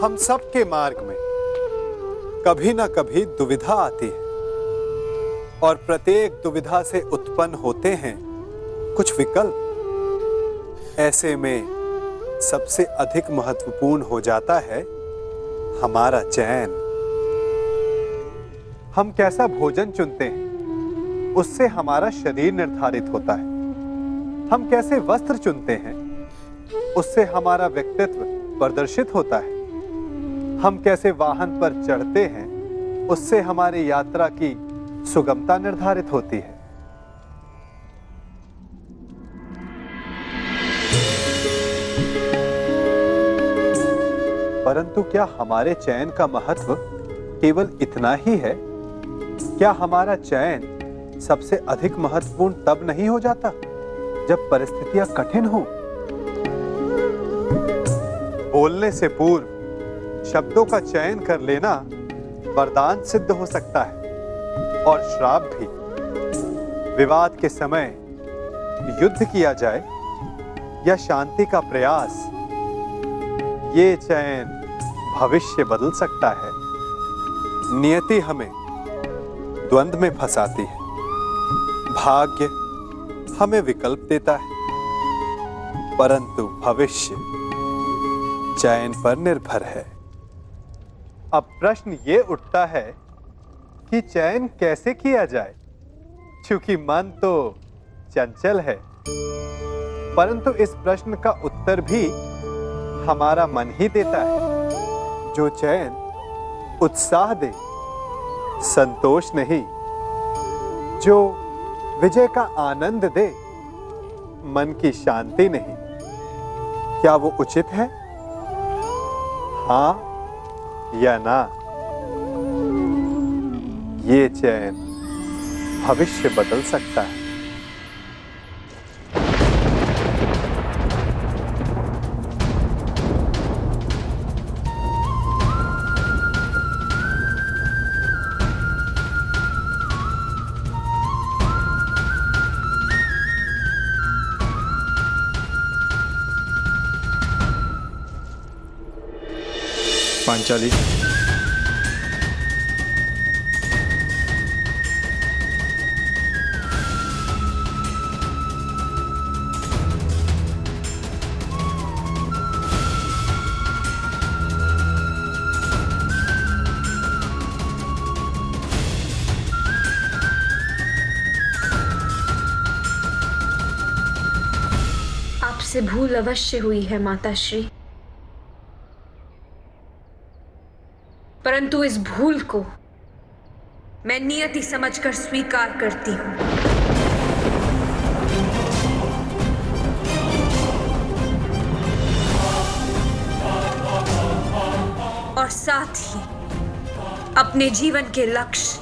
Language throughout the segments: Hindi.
हम सब के मार्ग में कभी ना कभी दुविधा आती है और प्रत्येक दुविधा से उत्पन्न होते हैं कुछ विकल्प। ऐसे में सबसे अधिक महत्वपूर्ण हो जाता है हमारा चयन। हम कैसा भोजन चुनते हैं उससे हमारा शरीर निर्धारित होता है। हम कैसे वस्त्र चुनते हैं उससे हमारा व्यक्तित्व प्रदर्शित होता है। हम कैसे वाहन पर चढ़ते हैं उससे हमारी यात्रा की सुगमता निर्धारित होती है। परंतु क्या हमारे चयन का महत्व केवल इतना ही है? क्या हमारा चयन सबसे अधिक महत्वपूर्ण तब नहीं हो जाता जब परिस्थितियां कठिन हो? बोलने से पूर्व शब्दों का चयन कर लेना वरदान सिद्ध हो सकता है और श्राप भी। विवाद के समय युद्ध किया जाए या शांति का प्रयास, ये चयन भविष्य बदल सकता है। नियति हमें द्वंद में फंसाती है, भाग्य हमें विकल्प देता है, परंतु भविष्य चयन पर निर्भर है। अब प्रश्न ये उठता है कि चयन कैसे किया जाए, क्योंकि मन तो चंचल है। परंतु इस प्रश्न का उत्तर भी हमारा मन ही देता है। जो चयन उत्साह दे, संतोष नहीं, जो विजय का आनंद दे, मन की शांति नहीं, क्या वो उचित है? हाँ या ना? ये चयन भविष्य बदल सकता है। पांचाली, आपसे भूल अवश्य हुई है माताश्री, परंतु इस भूल को मैं नियति समझकर स्वीकार करती हूं। और साथ ही अपने जीवन के लक्ष्य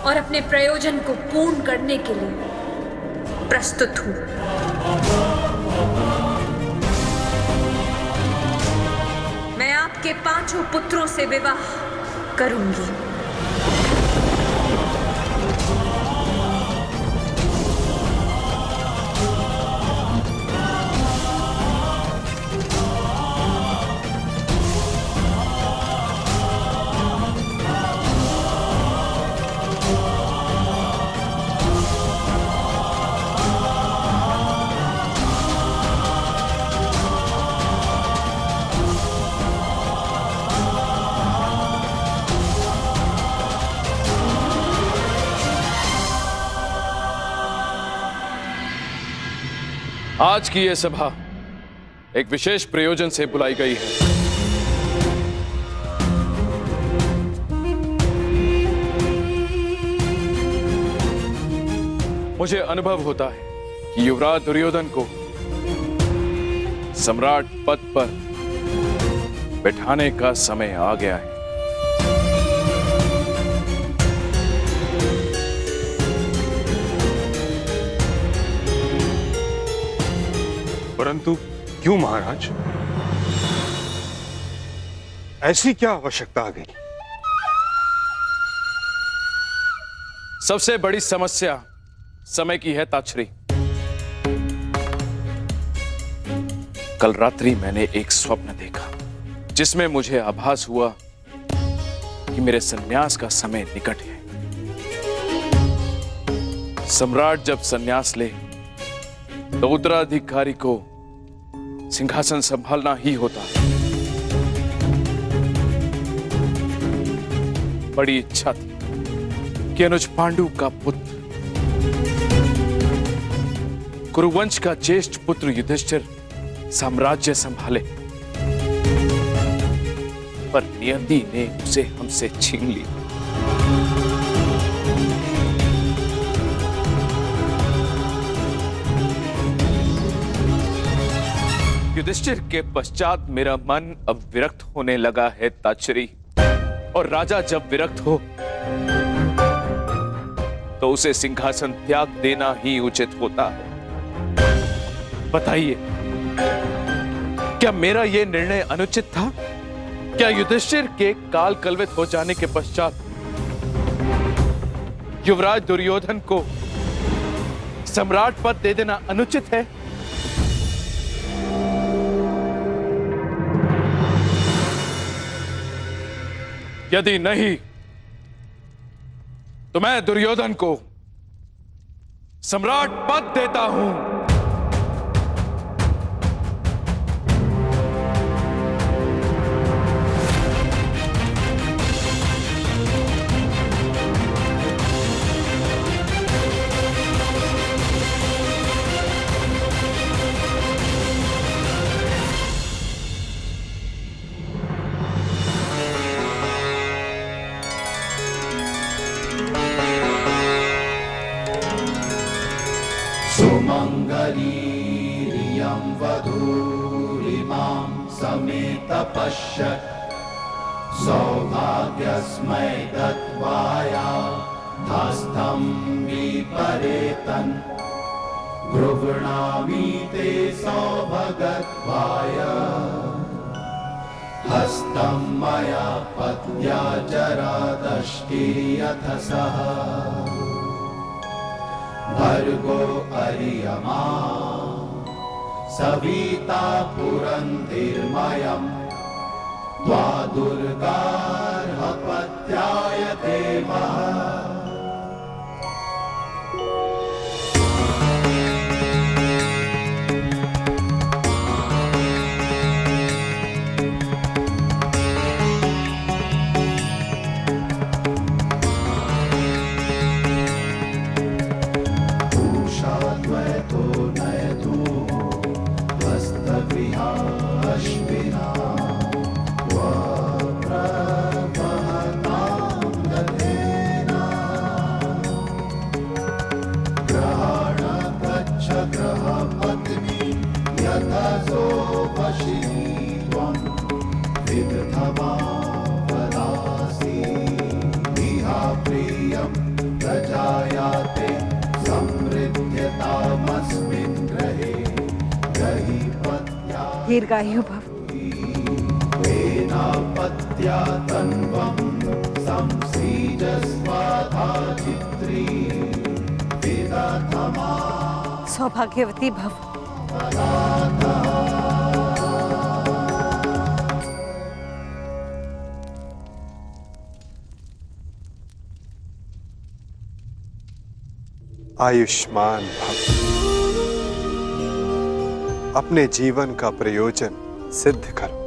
और अपने प्रयोजन को पूर्ण करने के लिए प्रस्तुत हूं। मैं आपके 5 पुत्रों से विवाह करूंगी। आज की यह सभा एक विशेष प्रयोजन से बुलाई गई है। मुझे अनुभव होता है कि युवराज दुर्योधन को सम्राट पद पर बैठाने का समय आ गया है। परंतु क्यों महाराज? ऐसी क्या आवश्यकता आ गई? सबसे बड़ी समस्या समय की है ताच्छरी। कल रात्रि मैंने एक स्वप्न देखा जिसमें मुझे आभास हुआ कि मेरे संन्यास का समय निकट है। सम्राट जब संन्यास ले तो उत्तराधिकारी को सिंहासन संभालना ही होता। बड़ी इच्छा थी कि अनुज पांडु का पुत्र, कुरुवंश का ज्येष्ठ पुत्र युधिष्ठिर साम्राज्य संभाले, पर नियति ने उसे हमसे छीन ली। युधिष्ठिर के पश्चात मेरा मन अब विरक्त होने लगा है ताचरी, और राजा जब विरक्त हो तो उसे सिंहासन त्याग देना ही उचित होता है। बताइए, क्या मेरा यह निर्णय अनुचित था? क्या युधिष्ठिर के काल कलवित हो जाने के पश्चात युवराज दुर्योधन को सम्राट पद दे देना अनुचित है? यदि नहीं तो मैं दुर्योधन को सम्राट पद देता हूं। सुमंगलीरियं वधूरिमां समेत पश्यत् सौभाग्यस्मै दत्वाया हस्तं विपरेतन् गृह्णामि ते सौभगत्वाय हस्तं मया पत्या जरादष्टिर्यथ सः भर्गो अर्यमा सविता पुरंधिर्मयम् त्वा दुर्गार्हपत्याय देवः। दीर्घायु भव। वेनापत्या तन्वं संसीजस्वाधाचित्री विदधमा सौभाग्यवती भव। आयुष्मान भव। अपने जीवन का प्रयोजन सिद्ध करो।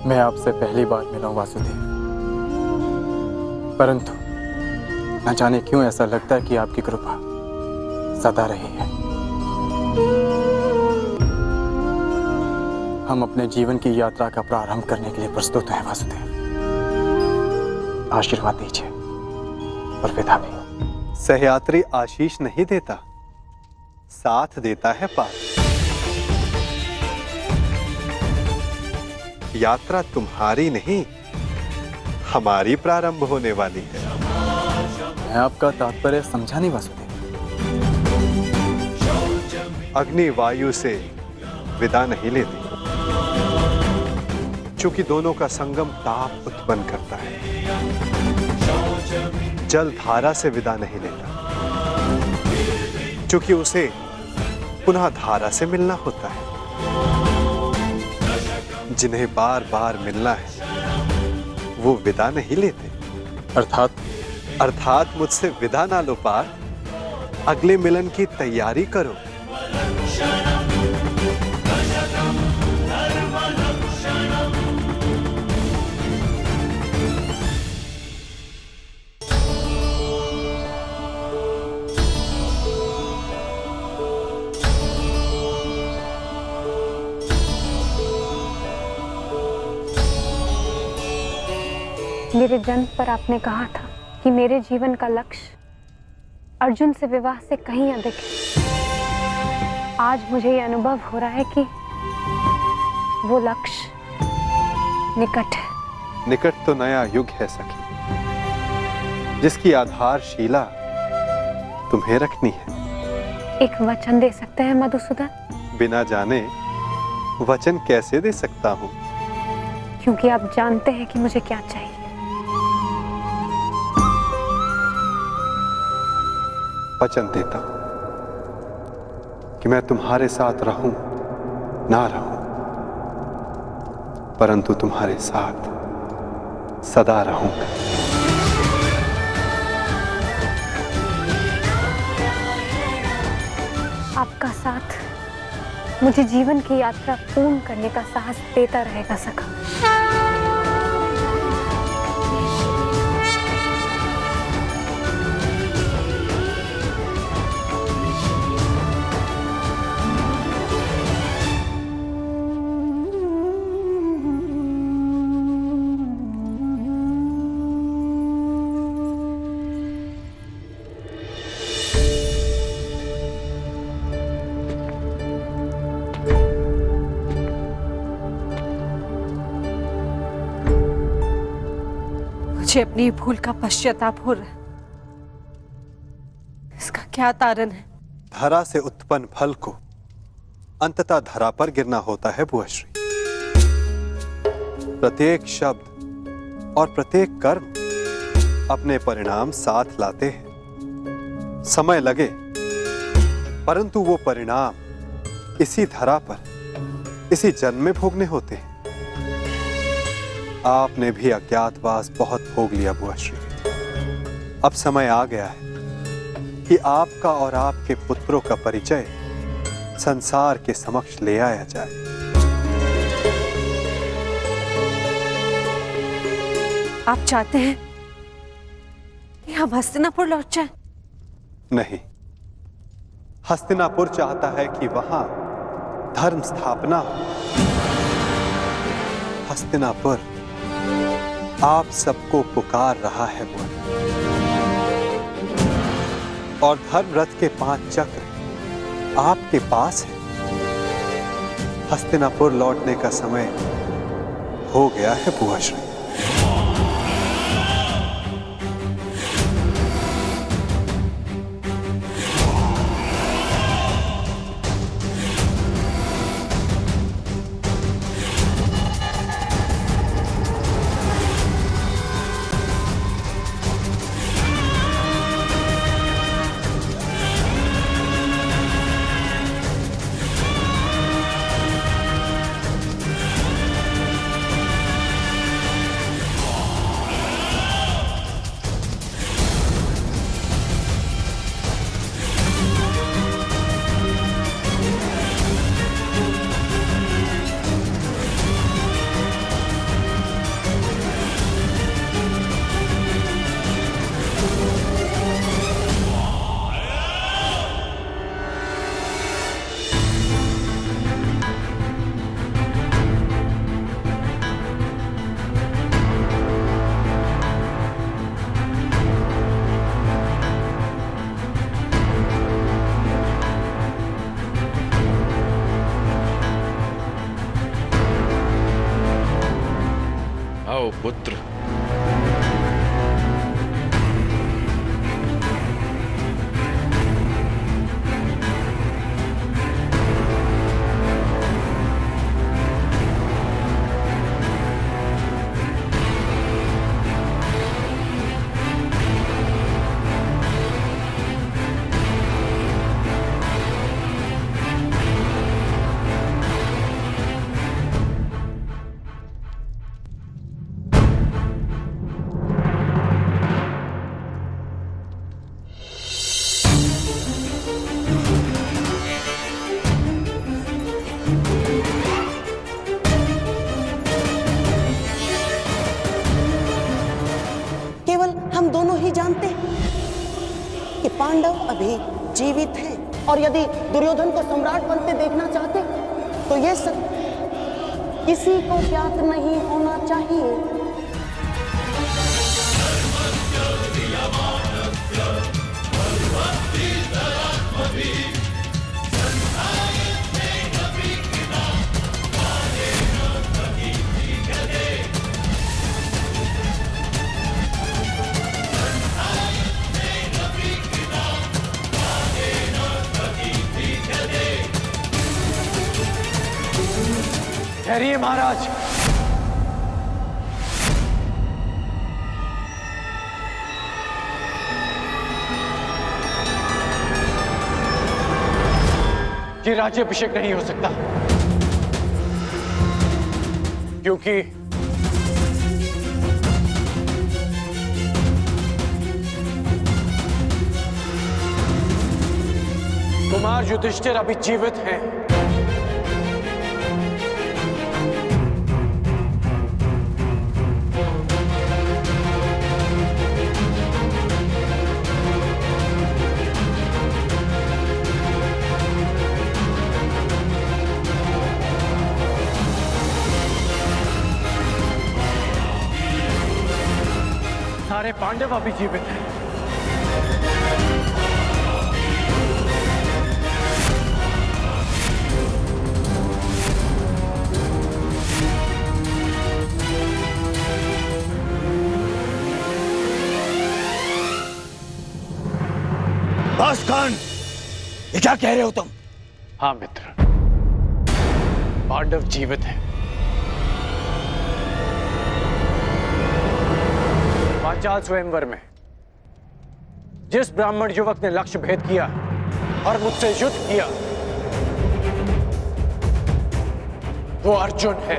मैं आपसे पहली बार मिला हूं वासुदेव, परंतु न जाने क्यों ऐसा लगता है कि आपकी कृपा सदा रही है। हम अपने जीवन की यात्रा का प्रारंभ करने के लिए प्रस्तुत हैं वासुदेव। आशीर्वाद दीजिए और विदा भी। सहयात्री आशीष नहीं देता, साथ देता है पार। यात्रा तुम्हारी नहीं, हमारी प्रारंभ होने वाली है। मैं आपका तात्पर्य समझा नहीं वासुदेव। अग्नि वायु से विदा नहीं लेती, चूंकि दोनों का संगम ताप उत्पन्न करता है। जल धारा से विदा नहीं लेता, चूंकि उसे पुनः धारा से मिलना होता है। जिन्हें बार बार मिलना है वो विदा नहीं लेते। अर्थात मुझसे विदा ना लो पार, अगले मिलन की तैयारी करो। मेरे जन्म पर आपने कहा था कि मेरे जीवन का लक्ष्य अर्जुन से विवाह से कहीं अधिक है। आज मुझे यह अनुभव हो रहा है कि वो लक्ष्य निकट है। निकट तो नया युग है सखी, जिसकी आधारशिला तुम्हें रखनी है। एक वचन दे सकते हैं मधुसूदन? बिना जाने वचन कैसे दे सकता हूं? क्योंकि आप जानते हैं कि मुझे क्या चाहिए। वचन देता हूं कि मैं तुम्हारे साथ रहूं ना रहूं, परंतु तुम्हारे साथ सदा रहूंगा। आपका साथ मुझे जीवन की यात्रा पूर्ण करने का साहस देता रहेगा सखा। मुझे अपनी भूल का पश्चाताप हो रहा है। इसका क्या कारण है? धरा से उत्पन्न फल को अंततः धरा पर गिरना होता है बुआश्री। प्रत्येक शब्द और प्रत्येक कर्म अपने परिणाम साथ लाते हैं। समय लगे, परंतु वो परिणाम इसी धरा पर इसी जन्म में भोगने होते हैं। आपने भी अज्ञातवास बहुत भोग लिया बुआश्री। अब समय आ गया है कि आपका और आपके पुत्रों का परिचय संसार के समक्ष ले आया जाए। आप चाहते हैं कि हम हस्तिनापुर लौट जाएं? नहीं, हस्तिनापुर चाहता है कि वहां धर्म स्थापना हो। हस्तिनापुर आप सबको पुकार रहा है बुआ, और धर्म रथ के 5 चक्र आपके पास है। हस्तिनापुर लौटने का समय हो गया है बुआश्री। पुत्र, हम दोनों ही जानते हैं कि पांडव अभी जीवित हैं, और यदि दुर्योधन को सम्राट बनते देखना चाहते तो यह सब किसी को ज्ञात नहीं होना चाहिए। ठहरिए महाराज। ये राज्याभिषेक नहीं हो सकता, क्योंकि कुमार युधिष्ठिर अभी जीवित हैं। सारे पांडव अभी जीवित हैं। भास्कन, ये क्या कह रहे हो तुम? हाँ मित्र, पांडव जीवित हैं। पांचाल स्वयंवर में जिस ब्राह्मण युवक ने लक्ष्य भेद किया और मुझसे युद्ध किया, वो अर्जुन है।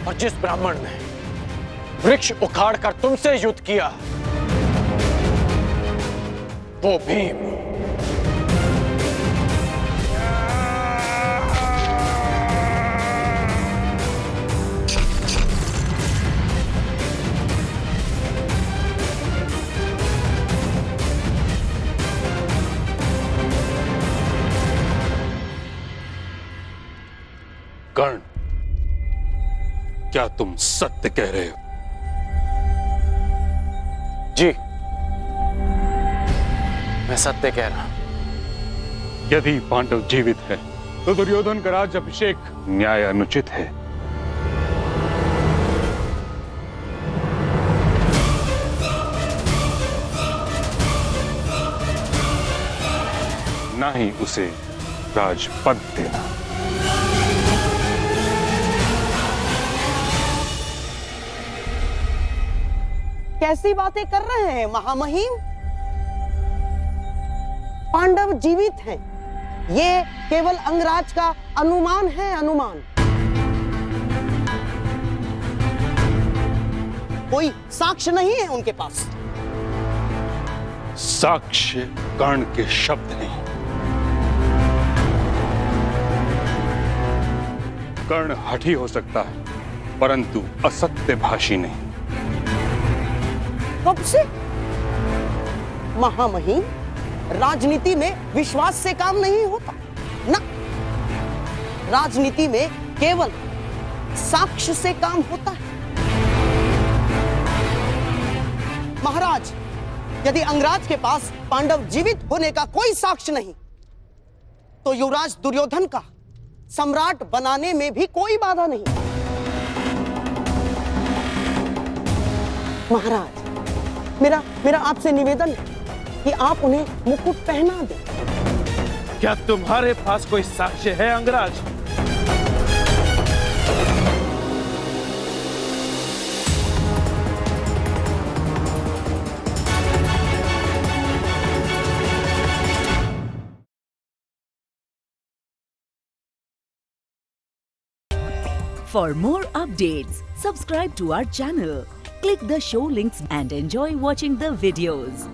और जिस ब्राह्मण ने वृक्ष उखाड़कर तुमसे युद्ध किया, वो भीम। कर्ण, क्या तुम सत्य कह रहे हो? जी, मैं सत्य कह रहा हूं। यदि पांडव जीवित है तो दुर्योधन का राज्याभिषेक न्याय अनुचित है। ना ही उसे राजपद देना। कैसी बातें कर रहे हैं महामहिम? पांडव जीवित हैं, ये केवल अंगराज का अनुमान है, अनुमान। कोई साक्ष्य नहीं है उनके पास। साक्ष्य कर्ण के शब्द नहीं, कर्ण हठी हो सकता है परंतु असत्य भाषी नहीं। कब से? महामहिम, राजनीति में विश्वास से काम नहीं होता ना। राजनीति में केवल साक्ष्य से काम होता है। महाराज, यदि अंगराज के पास पांडव जीवित होने का कोई साक्ष्य नहीं, तो युवराज दुर्योधन का सम्राट बनाने में भी कोई बाधा नहीं। महाराज, मेरा आपसे निवेदन है कि आप उन्हें मुकुट पहना दें। क्या तुम्हारे पास कोई साक्ष्य है Angraj? For more updates, subscribe to our channel, click the show links and enjoy watching the videos.